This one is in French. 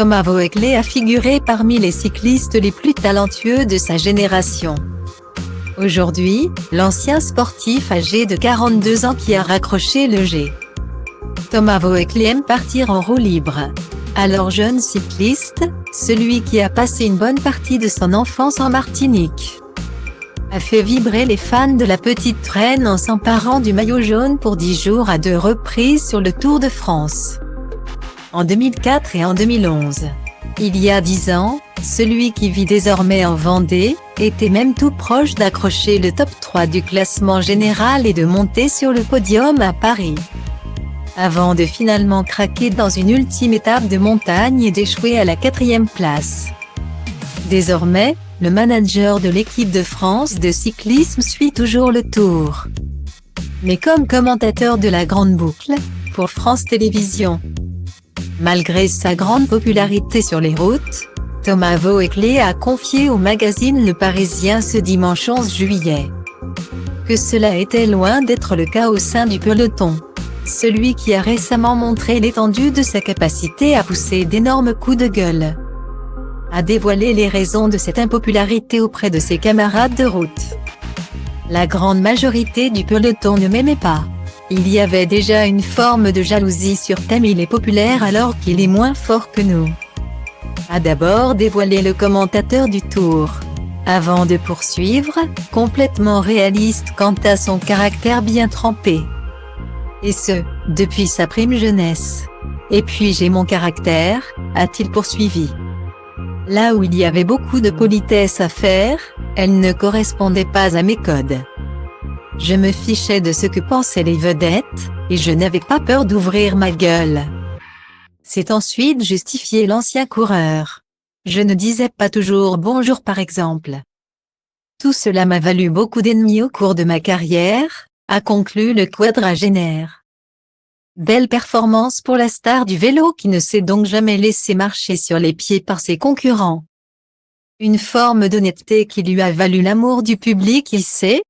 Thomas Voeckler a figuré parmi les cyclistes les plus talentueux de sa génération. Aujourd'hui, l'ancien sportif âgé de 42 ans qui a raccroché le G. Thomas Voeckler aime partir en roue libre. Alors jeune cycliste, celui qui a passé une bonne partie de son enfance en Martinique, a fait vibrer les fans de la petite reine en s'emparant du maillot jaune pour 10 jours à 2 reprises sur le Tour de France. En 2004 et en 2011. Il y a 10 ans, celui qui vit désormais en Vendée, était même tout proche d'accrocher le top 3 du classement général et de monter sur le podium à Paris, avant de finalement craquer dans une ultime étape de montagne et d'échouer à la 4e place. Désormais, le manager de l'équipe de France de cyclisme suit toujours le Tour, mais comme commentateur de la Grande Boucle, pour France Télévisions. Malgré sa grande popularité sur les routes, Thomas Voeckler a confié au magazine Le Parisien ce dimanche 11 juillet que cela était loin d'être le cas au sein du peloton. Celui qui a récemment montré l'étendue de sa capacité à pousser d'énormes coups de gueule a dévoilé les raisons de cette impopularité auprès de ses camarades de route. La grande majorité du peloton ne m'aimait pas. Il y avait déjà une forme de jalousie sur thème il est populaire alors qu'il est moins fort que nous, a d'abord dévoilé le commentateur du Tour, avant de poursuivre, complètement réaliste quant à son caractère bien trempé. Et ce, depuis sa prime jeunesse. Et puis j'ai mon caractère, a-t-il poursuivi. Là où il y avait beaucoup de politesse à faire, elle ne correspondait pas à mes codes. Je me fichais de ce que pensaient les vedettes, et je n'avais pas peur d'ouvrir ma gueule. C'est ensuite justifié l'ancien coureur. Je ne disais pas toujours bonjour par exemple. Tout cela m'a valu beaucoup d'ennemis au cours de ma carrière, a conclu le quadragénaire. Belle performance pour la star du vélo qui ne s'est donc jamais laissé marcher sur les pieds par ses concurrents. Une forme d'honnêteté qui lui a valu l'amour du public qui sait,